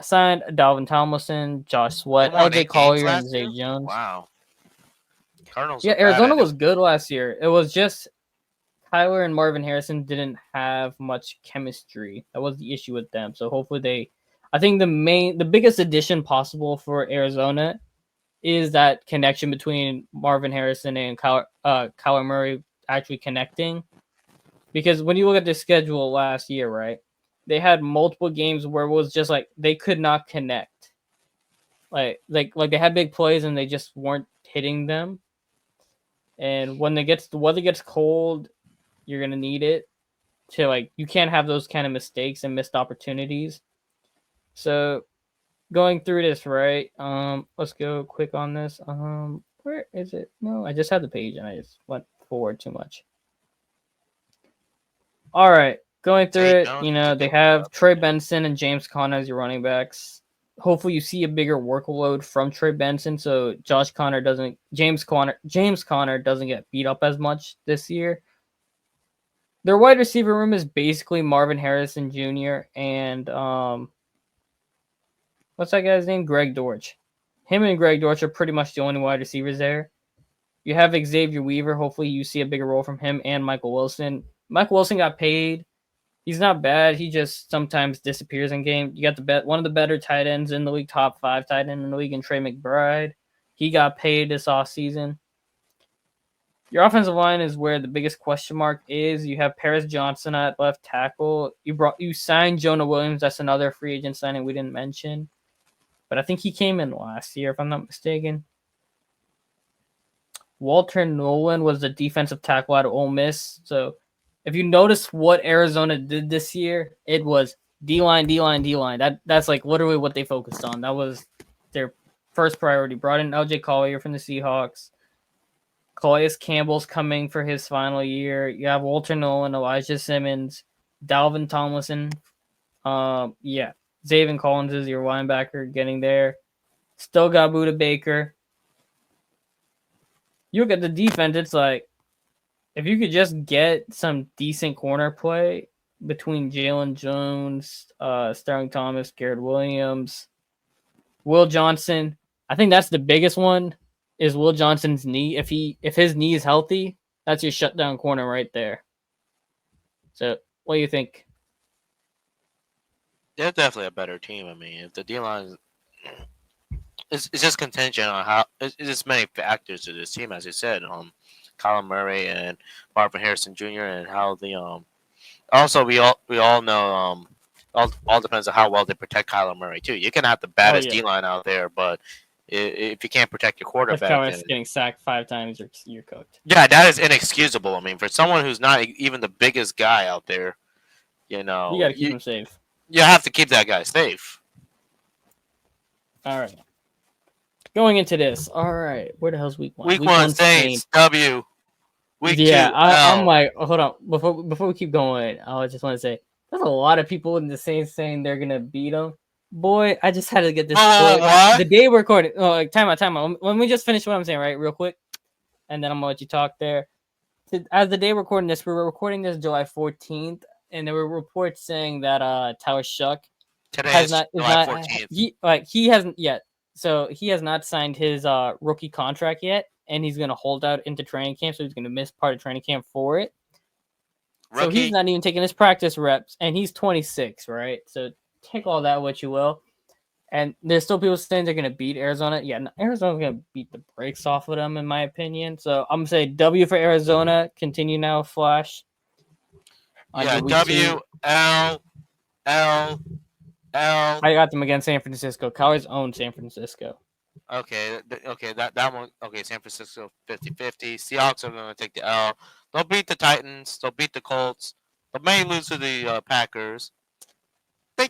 S1: Signed Dalvin Tomlinson, Josh Sweat,
S2: They won
S1: LJ
S2: 8 games
S1: Collier, and
S2: last
S1: Zay
S2: year.
S1: Jones.
S2: Wow, Cardinals
S1: Yeah,
S2: are bad.
S1: Arizona was good last year. It was just Kyler and Marvin Harrison didn't have much chemistry. That was the issue with them. So hopefully I think the biggest addition possible for Arizona is that connection between Marvin Harrison and Kyler Murray actually connecting. Because when you look at the schedule last year, right, they had multiple games where it was just like they could not connect. Like they had big plays and they just weren't hitting them. And when the weather gets cold, you're gonna need it to you can't have those kind of mistakes and missed opportunities. So going through this, right? Let's go quick on this. Where is it? No, I just had the page and I just went forward too much. All right, going through it, they have Trey Benson and James Conner as your running backs. Hopefully, you see a bigger workload from Trey Benson, so James Conner doesn't get beat up as much this year. Their wide receiver room is basically Marvin Harrison Jr. and what's that guy's name? Greg Dortch. Him and Greg Dortch are pretty much the only wide receivers there. You have Xavier Weaver. Hopefully, you see a bigger role from him and Michael Wilson. Michael Wilson got paid. He's not bad. He just sometimes disappears in game. You got one of the better tight ends in the league, top 5 tight end in the league, and Trey McBride. He got paid this offseason. Your offensive line is where the biggest question mark is. You have Paris Johnson at left tackle. You signed Jonah Williams. That's another free agent signing we didn't mention. But I think he came in last year, if I'm not mistaken. Walter Nolan was the defensive tackle at Ole Miss. So if you notice what Arizona did this year, it was D-line, D-line, D-line. That's like literally what they focused on. That was their first priority. Brought in LJ Collier from the Seahawks. Calais Campbell's coming for his final year. You have Walter Nolan, Elijah Simmons, Dalvin Tomlinson. Zaven Collins is your linebacker getting there. Still got Buda Baker. You look at the defense, it's like, if you could just get some decent corner play between Jalen Jones, Sterling Thomas, Garrett Williams, Will Johnson, I think that's the biggest one is Will Johnson's knee. If his knee is healthy, that's your shutdown corner right there. So what do you think?
S2: They're definitely a better team. I mean, if the D-line it's just contingent on how it's just many factors to this team, as you said. Colin Murray and Marvin Harrison Jr. and how the also we all know all depends on how well they protect Kyler Murray too. You can have the baddest D-line out there, but if you can't protect your quarterback,
S1: if Kyler's getting sacked 5 times, you're cooked.
S2: Yeah, that is inexcusable. I mean, for someone who's not even the biggest guy out there, you got
S1: to keep him safe.
S2: You have to keep that guy safe.
S1: All right. Going into this, all right. Where the hell's week 1?
S2: Week 1 Saints W. Week 2
S1: I'm like, hold on. Before we keep going, I just want to say there's a lot of people in the Saints saying they're gonna beat them. Boy, I just had to get this. The day we're recording. Oh, time out. Let me just finish what I'm saying, right, real quick, and then I'm gonna let you talk there. As the day we're recording this, we were recording this July 14th, and there were reports saying that Tyler Shuck
S2: Today
S1: has
S2: is
S1: not is
S2: July
S1: not
S2: 14th.
S1: he hasn't yet. So he has not signed his rookie contract yet, and he's gonna hold out into training camp. So he's gonna miss part of training camp for it. So he's
S2: Rookie.
S1: not even taking his practice reps, and he's 26, right? So take all that what you will. And there's still people saying they're gonna beat Arizona. Yeah, Arizona's gonna beat the brakes off of them, in my opinion. So I'm gonna say W for Arizona. Continue now, Flash. On
S2: Yeah,
S1: your week 2.
S2: L.
S1: I got them against San Francisco. Cowboys own San Francisco.
S2: Okay, that one. Okay, San Francisco 50-50. Seahawks are going to take the L. They'll beat the Titans. They'll beat the Colts. They may lose to the Packers. They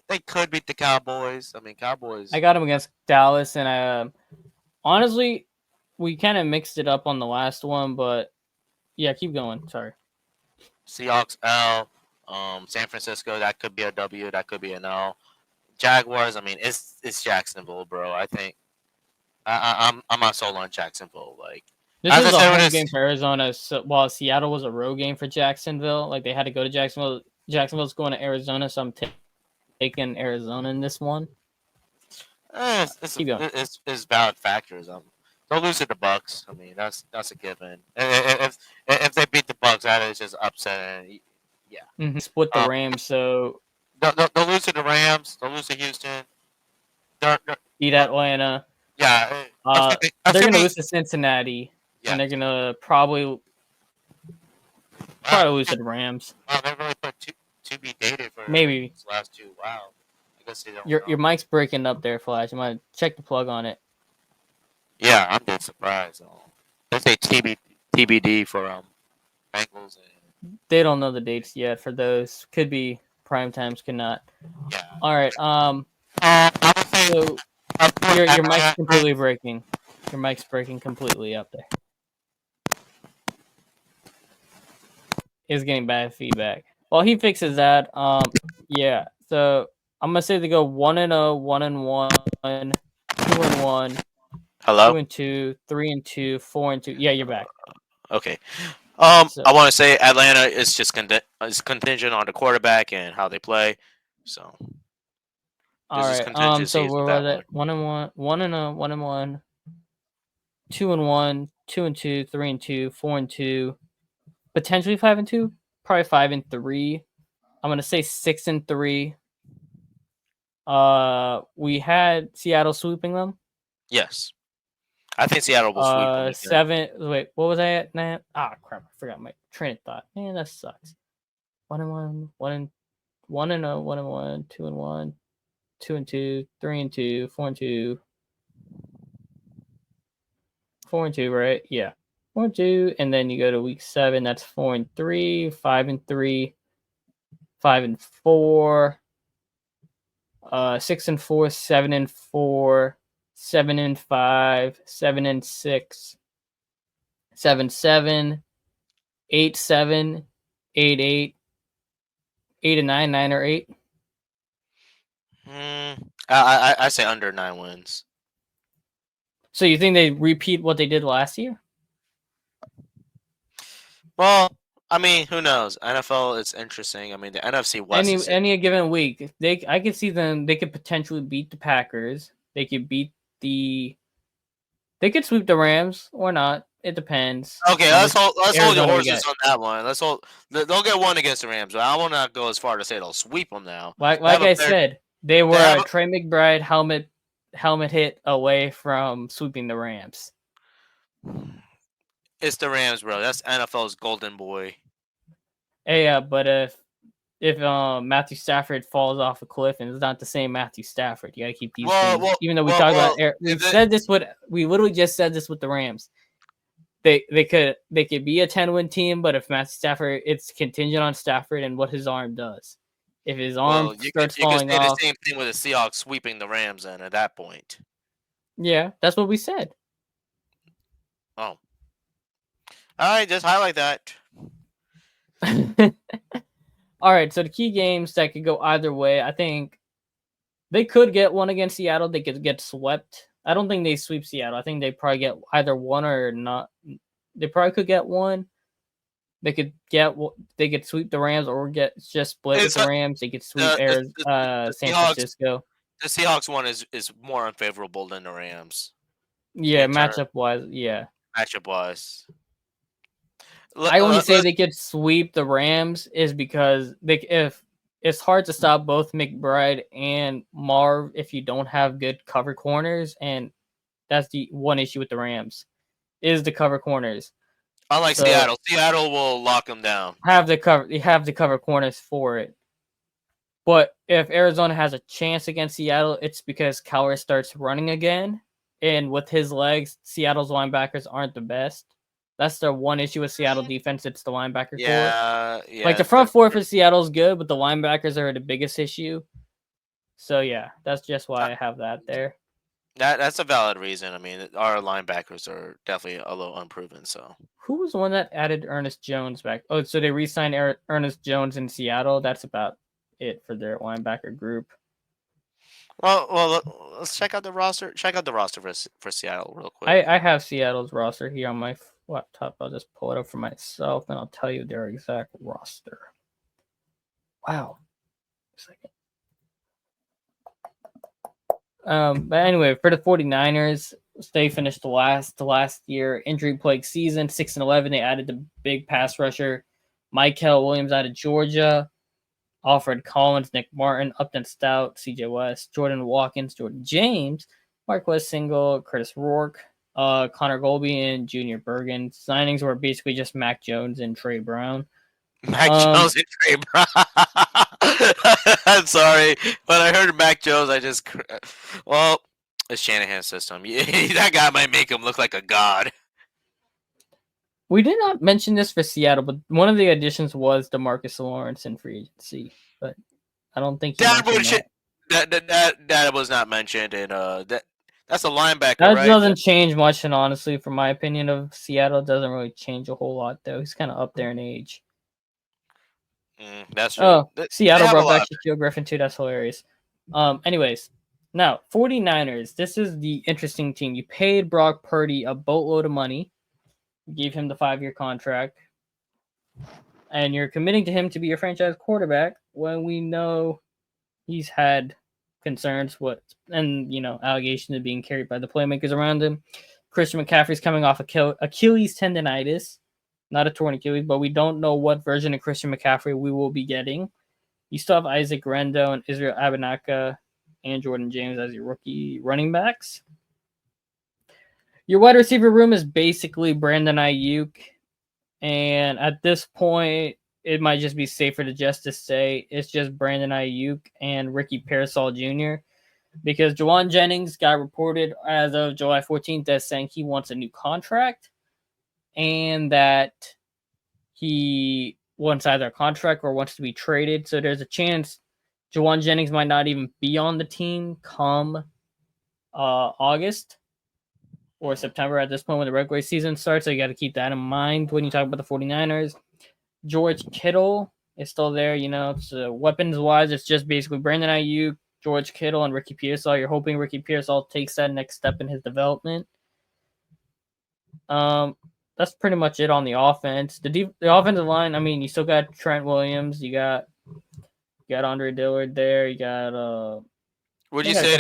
S2: they could beat the Cowboys. I mean, Cowboys.
S1: I got them against Dallas, and honestly, we kind of mixed it up on the last one, but yeah, keep going. Sorry.
S2: Seahawks L. San Francisco, that could be a W. That could be an L. Jaguars. I mean, it's Jacksonville, bro. I think I'm not sold on Jacksonville. Like
S1: This
S2: as I
S1: is a
S2: said with
S1: home
S2: this,
S1: game for Arizona, so, while Seattle was a road game for Jacksonville. Like they had to go to Jacksonville. Jacksonville's going to Arizona, so I'm taking Arizona in this one. Keep going.
S2: it's valid factors. They'll lose to the Bucks. I mean, that's a given. If they beat the Bucks, that is just upsetting. Yeah.
S1: Split the Rams, so
S2: They'll lose to the Rams. They'll lose to Houston. They're,
S1: beat Atlanta.
S2: yeah.
S1: They're gonna lose to Cincinnati,
S2: Yeah.
S1: and they're gonna probably lose to the Rams.
S2: Wow, they really put to be dated for
S1: Maybe
S2: these last two. Wow. I guess they don't.
S1: your mic's breaking up there, Flash. You might check the plug on it.
S2: Yeah, I'm dead surprised. They say TBD for Bengals and
S1: They don't know the dates yet for those. Could be prime times, could not.
S2: yeah.
S1: All right. So your mic's completely breaking. Your mic's breaking completely up there. It's getting bad feedback. While he fixes that, yeah. So I'm gonna say they go 1-0, 1-1, 2-1,
S2: Hello.
S1: 2-2, 3-2, 4-2. Yeah, you're back.
S2: Okay.
S1: So-
S2: I want to say Atlanta is just is contingent on the quarterback and how they play. So.
S1: All right. So where was it? 1-1, 1-0, 1-1, 2-1, 2-2, 3-2, 4-2, potentially 5-2, probably 5-3. I'm gonna say 6-3. We had Seattle sweeping them.
S2: Yes, I think Seattle will sweep them.
S1: 7. Wait, what was I at? Nah. Crap! I forgot my train of thought. Man, that sucks. 1-1, 1-0, 1-1, 2-1, 2-2, 3-2, 4-2, 4-2, right? Yeah, 4-2, and then you go to week 7. That's 4-3, 5-3, 5-4, 6-4, 7-4, 7-5, 7-6, 7-7, 8-7, 8-8, 8-9, 9 or 8.
S2: I say under 9 wins.
S1: So you think they repeat what they did last year?
S2: Well, I mean, who knows? NFL is interesting. I mean, the NFC West.
S1: Any given week, I could see them. They could potentially beat the Packers. They could beat the. They could sweep the Rams or not. It depends.
S2: Okay, let's hold your
S1: Arizona we
S2: horses on that one. They'll get one against the Rams, but I will not go as far to say they'll sweep them now.
S1: Like I said, they were a Trey McBride helmet hit away from sweeping the Rams.
S2: It's the Rams, bro. That's NFL's golden boy.
S1: Hey, but if Matthew Stafford falls off a cliff and it's not the same Matthew Stafford, you gotta keep these things. Even though we talked about, we literally just said this with the Rams. They could be a 10-win team, but if Matthew Stafford, it's contingent on Stafford and what his arm does. If his arm starts falling off, you could
S2: say the same thing with the Seahawks sweeping the Rams. Then at that point,
S1: yeah, that's what we said.
S2: Oh, all right, just highlight that.
S1: All right, so the key games that could go either way, I think they could get one against Seattle. They could get swept. I don't think they sweep Seattle. I think they probably get either one or not. They probably could get one. They could they could sweep the Rams or get just split with
S2: It's
S1: the Rams. They could sweep
S2: the
S1: San
S2: Seahawks.
S1: Francisco.
S2: The Seahawks one is more unfavorable than the Rams
S1: Yeah,
S2: in turn
S1: matchup wise, yeah.
S2: matchup wise.
S1: I only say they could sweep the Rams is because if it's hard to stop both McBride and Marv if you don't have good cover corners, and that's the one issue with the Rams is the cover corners.
S2: Unlike Seattle, Seattle will lock them down.
S1: You have the cover corners for it. But if Arizona has a chance against Seattle, it's because Cowher starts running again, and with his legs, Seattle's linebackers aren't the best. That's the one issue with Seattle defense. It's the linebacker core.
S2: Yeah.
S1: Like the front four for Seattle's good, but the linebackers are the biggest issue. So yeah, that's just why I have that there.
S2: That's a valid reason. I mean, our linebackers are definitely a little unproven. So
S1: who was the one that added Ernest Jones back? Oh, so they re-signed Ernest Jones in Seattle. That's about it for their linebacker group.
S2: Well, let's check out the roster. Check out the roster for Seattle real quick.
S1: I have Seattle's roster here on my laptop. I'll just pull it up for myself, and I'll tell you their exact roster. Wow. A second. But anyway, for the 49ers, they finished the last year injury-plagued season, 6-11. They added the big pass rusher, Michael Williams out of Georgia, Alfred Collins, Nick Martin, Upton Stout, C.J. West, Jordan Watkins, Jordan James, Marquez Single, Curtis Rourke, Connor Golby, and Junior Bergen. Signings were basically just Mac Jones and Trey Brown.
S2: Mac Jones and Trey Brown. I'm sorry, but I heard Mac Jones. It's Shanahan's system. That guy might make him look like a god.
S1: We did not mention this for Seattle, but one of the additions was DeMarcus Lawrence in free agency. But I don't think
S2: that was not mentioned, and that's a linebacker.
S1: That
S2: right?
S1: doesn't change much, and honestly, from my opinion of Seattle, it doesn't really change a whole lot. Though he's kind of up there in age.
S2: That's true.
S1: Oh, Seattle brought back Shaquille Griffin too. That's hilarious. Anyways, now 49ers. This is the interesting team. You paid Brock Purdy a boatload of money. You gave him the 5-year contract. And you're committing to him to be your franchise quarterback when we know he's had concerns and allegations of being carried by the playmakers around him. Christian McCaffrey's coming off Achilles tendonitis. Not a torn Achilles, but we don't know what version of Christian McCaffrey we will be getting. You still have Isaac Rendo and Israel Abenaka and Jordan James as your rookie running backs. Your wide receiver room is basically Brandon Ayuk. And at this point, it might just be safer to say it's just Brandon Ayuk and Ricky Pearsall Jr. Because Juwan Jennings got reported as of July 14th as saying he wants a new contract. And that he wants either a contract or wants to be traded. So there's a chance Juwan Jennings might not even be on the team come August or September at this point when the regular season starts. So you got to keep that in mind when you talk about the 49ers. George Kittle is still there. It's weapons-wise, it's just basically Brandon Ayuk, George Kittle, and Ricky Pearsall. You're hoping Ricky Pearsall takes that next step in his development. That's pretty much it on the offense. The offensive line, I mean, you still got Trent Williams. You got Andre Dillard there. You got
S2: Would you say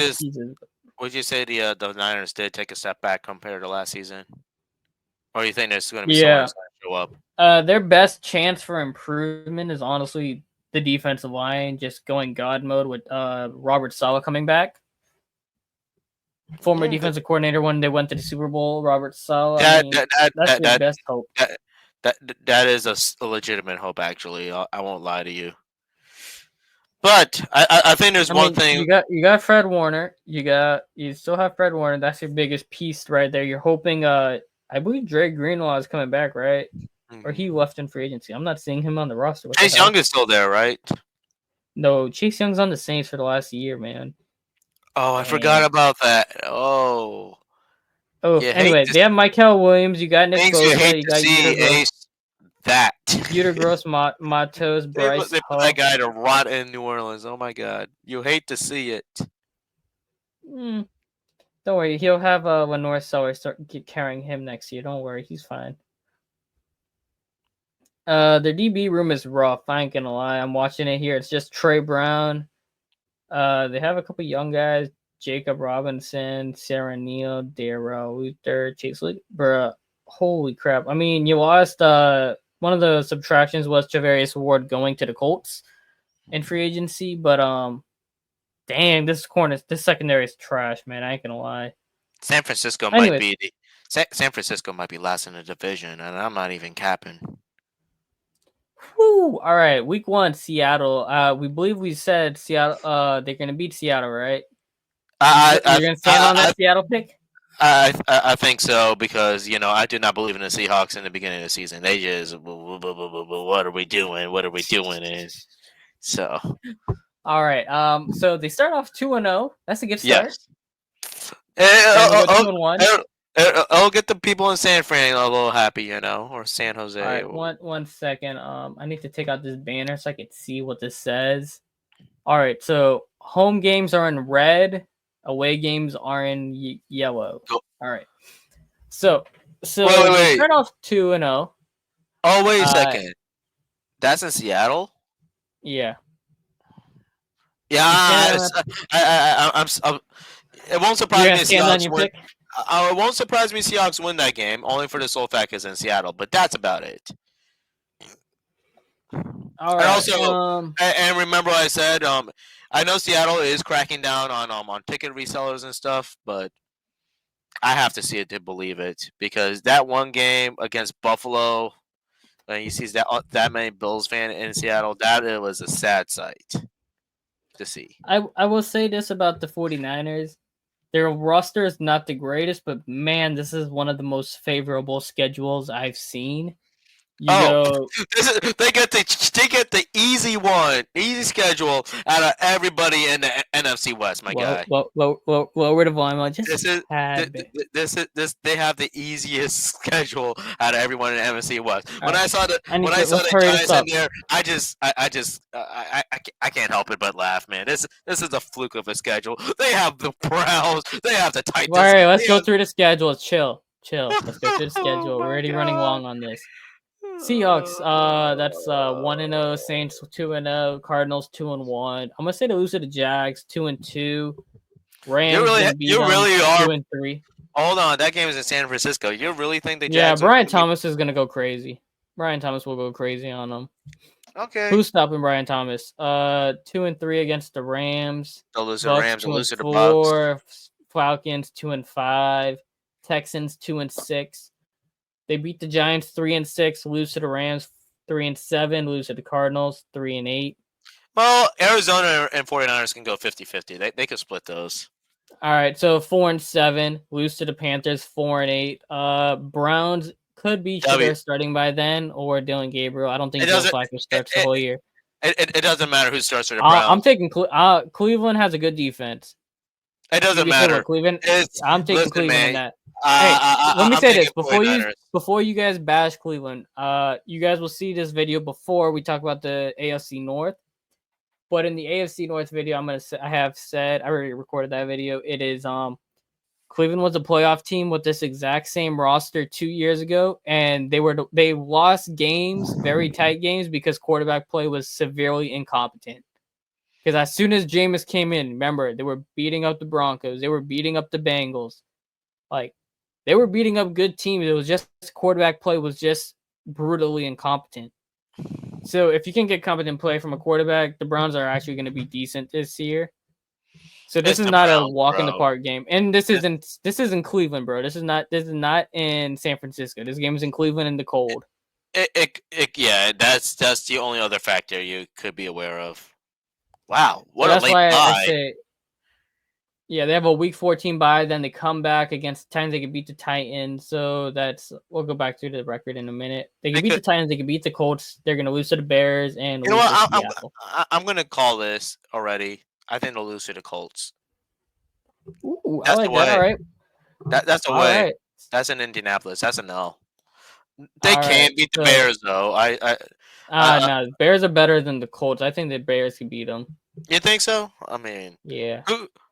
S2: the Niners did take a step back compared to last season? Or do you think there's going to be someone that's going to show up?
S1: Their best chance for improvement is honestly the defensive line just going God mode with Robert Saleh coming back. Former defensive coordinator when they went to the Super Bowl, Robert Saleh. That's your best hope.
S2: That is a legitimate hope, actually. I won't lie to you. But I think there's one thing.
S1: You got Fred Warner. You still have Fred Warner. That's your biggest piece right there. You're hoping. I believe Dre Greenlaw is coming back, right? Or he left in free agency. I'm not seeing him on the roster.
S2: Chase Young is still there, right?
S1: No, Chase Young's on the Saints for the last year, man.
S2: Oh, I forgot about that. Oh,
S1: anyway, they have Michael Williams. You got Nick Bosa. You got
S2: that.
S1: Uter Gross Matos, Bryce.
S2: They put that guy to rot in New Orleans. Oh my God, you hate to see it.
S1: Don't worry, he'll have Lenore Sellers keep carrying him next year. Don't worry, he's fine. Their DB room is rough. I ain't gonna lie. I'm watching it here. It's just Trey Brown. They have a couple young guys: Jacob Robinson, Sarah Neal, Darrell Luther, Chase Lee. Bruh, holy crap! I mean, you lost. One of the subtractions was Javarius Ward going to the Colts in free agency, but dang, this secondary is trash, man. I ain't gonna lie.
S2: San Francisco might
S1: Anyways,
S2: be San Francisco might be last in the division, and I'm not even capping.
S1: whew, all right, week 1, Seattle. We believe we said Seattle. They're gonna beat Seattle, right? You're gonna stand on that Seattle pick?
S2: I think so because I did not believe in the Seahawks in the beginning of the season. They just what are we doing? What are we doing? And so
S1: all right. So they start off 2-0. That's a good start.
S2: yes,
S1: Then they go 2-1.
S2: I'll get the people in San Fran a little happy, or San Jose.
S1: All right, one second. I need to take out this banner so I can see what this says. All right, so home games are in red, away games are in yellow.
S2: Go.
S1: All right, so
S2: wait.
S1: they start off 2-0.
S2: Oh, wait a second. That's in Seattle.
S1: Yeah.
S2: Yeah, it won't surprise me. Seahawks win. It won't surprise me. Seahawks win that game, only for the sole fact it's in Seattle. But that's about it.
S1: All right.
S2: And also, and remember what I said. I know Seattle is cracking down on ticket resellers and stuff, but I have to see it to believe it because that one game against Buffalo, and you see that many Bills fan in Seattle, that it was a sad sight to see.
S1: I will say this about the 49ers. Their roster is not the greatest, but man, this is one of the most favorable schedules I've seen.
S2: They get the easy schedule out of everybody in the NFC West, my guy.
S1: Lower the volume.
S2: They have the easiest schedule out of everyone in the NFC West. When I saw the Giants in there, I can't help it but laugh, man. This is a fluke of a schedule. They have the Browns, they have the Titans.
S1: All right, let's go through the schedule. Chill. Let's go through the schedule. We're already running long on this. Seahawks, that's 1-0. Saints 2-0. Cardinals 2-1. I'm gonna say they lose to the Jags 2-2. Rams
S2: you really are
S1: 2-3.
S2: Hold on, that game is in San Francisco. You really think the
S1: Yeah,
S2: Jags?
S1: Brian Thomas is gonna go crazy. Brian Thomas will go crazy on them.
S2: Okay.
S1: Who's stopping Brian Thomas? 2-3 against the Rams.
S2: They'll lose to the Rams. They'll lose to the Bucks.
S1: Falcons 2-5. Texans 2-6. They beat the Giants 3-6, lose to the Rams 3-7, lose to the Cardinals 3-8.
S2: Well, Arizona and 49ers can go 50-50. They could split those.
S1: All right, so 4-7, lose to the Panthers 4-8. Browns could be Shedder starting by then, or Dylan Gabriel. I don't think Joe Flacco starts the whole year.
S2: It doesn't matter who starts for the Browns.
S1: I'm taking Cleveland has a good defense.
S2: It doesn't matter.
S1: Cleveland. I'm taking Cleveland in that. Let me say this before you guys bash Cleveland. You guys will see this video before we talk about the AFC North. But in the AFC North video, I already recorded that video. It is Cleveland was a playoff team with this exact same roster 2 years ago, and they lost games, very tight games, because quarterback play was severely incompetent. Because as soon as Jameis came in, remember, they were beating up the Broncos. They were beating up the Bengals. Like, they were beating up good teams. It was just quarterback play was just brutally incompetent. So if you can get competent play from a quarterback, the Browns are actually going to be decent this year. So this is not a walk in the park game. And this isn't Cleveland, bro. This is not in San Francisco. This game is in Cleveland in the cold.
S2: Yeah, that's the only other factor you could be aware of. Wow, what
S1: so
S2: a late bye. I say,
S1: yeah, they have a week 14 bye, then they come back against the Titans. They can beat the Titans. So we'll go back to the record in a minute. They can beat the Titans. They can beat the Colts. They're going to lose to the Bears. And
S2: you know what? I'm going to call this already. I think they'll lose to the Colts.
S1: Ooh, I like that. All right.
S2: That's the way. Right. That's in Indianapolis. That's an L. They can't beat the Bears, though.
S1: No, the Bears are better than the Colts. I think the Bears can beat them.
S2: You think so? I mean,
S1: yeah.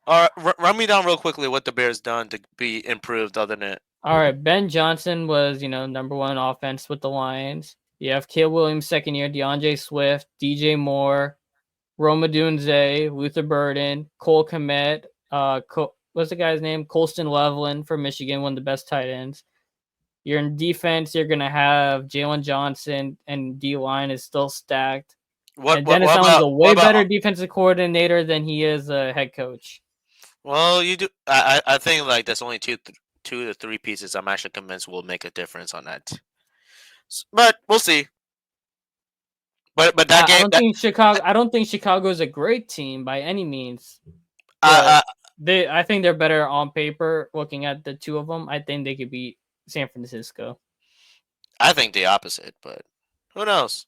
S2: All right, run me down real quickly what the Bears done to be improved other than it.
S1: All right, Ben Johnson was, number one offense with the Lions. You have Caleb Williams second year, DeAndre Swift, DJ Moore, Rome Odunze, Luther Burden, Cole Kmet, what's the guy's name? Colston Loveland from Michigan, one of the best tight ends. You're in defense, you're gonna have Jalen Johnson, and D line is still stacked. And Dennis Allen's a way better defensive coordinator than he is a head coach.
S2: Well, you do. I think like there's only two to three pieces I'm actually convinced will make a difference on that. But we'll see. But that game,
S1: I don't think Chicago is a great team by any means. I think they're better on paper. Looking at the two of them, I think they could beat San Francisco.
S2: I think the opposite, but who knows?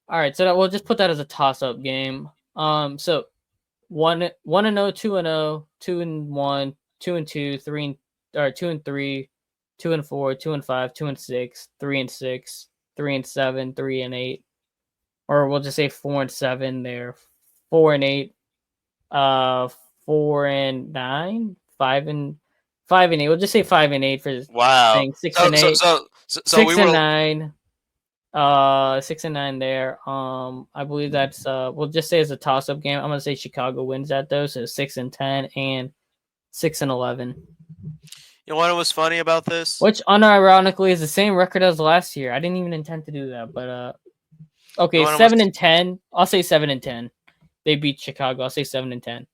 S1: All right, so we'll just put that as a toss-up game. So 1-0, 2-0, 2-1, 2-2, 2-3, 2-4, 2-5, 2-6, 3-6, 3-7, 3-8, or we'll just say 4-7 there, 4-8, 4-9, 5-8. We'll just say 5-8 for
S2: wow.
S1: 6-8.
S2: So
S1: 6-9. 6-9 there. I believe that's we'll just say it's a toss-up game. I'm gonna say Chicago wins that though, so 6-10 and 6-11.
S2: You know what was funny about this?
S1: Which unironically is the same record as last year. I didn't even intend to do that, but okay, 7-10. I'll say 7-10. They beat Chicago. I'll say 7-10.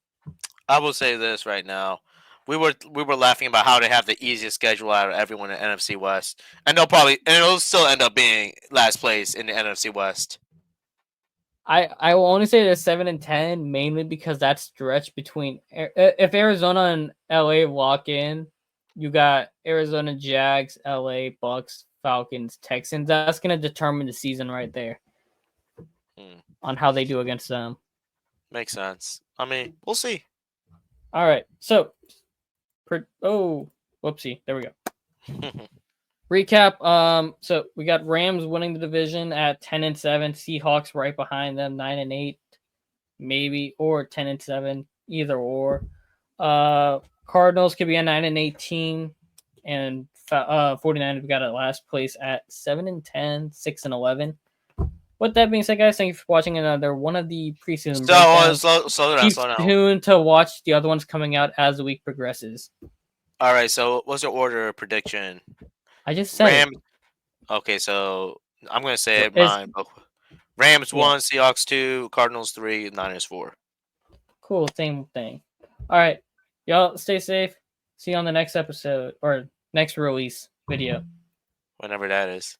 S2: I will say this right now. We were laughing about how they have the easiest schedule out of everyone in NFC West, and it'll still end up being last place in the NFC West.
S1: I will only say they're 7-10 mainly because that stretch between if Arizona and LA lock in, you got Arizona Jags, LA Bucks, Falcons, Texans. That's gonna determine the season right there on how they do against them.
S2: Makes sense. I mean, we'll see.
S1: All right, so. Whoopsie. There we go. Recap. So we got Rams winning the division at 10-7. Seahawks right behind them, 9-8, maybe, or 10-7, either or. Cardinals could be a 9-8 team, and 49ers got at last place at 7-10, 6-11. With that being said, guys, thank you for watching another one of the preseason breakdowns.
S2: Slow down.
S1: Keep tuned to watch the other ones coming out as the week progresses.
S2: All right, so what's your order prediction?
S1: I just said it.
S2: Okay, so I'm going to say mine. Rams 1, Seahawks 2, Cardinals 3, Niners 4.
S1: Cool, same thing. All right, y'all stay safe. See you on the next episode or next release video.
S2: Whenever that is.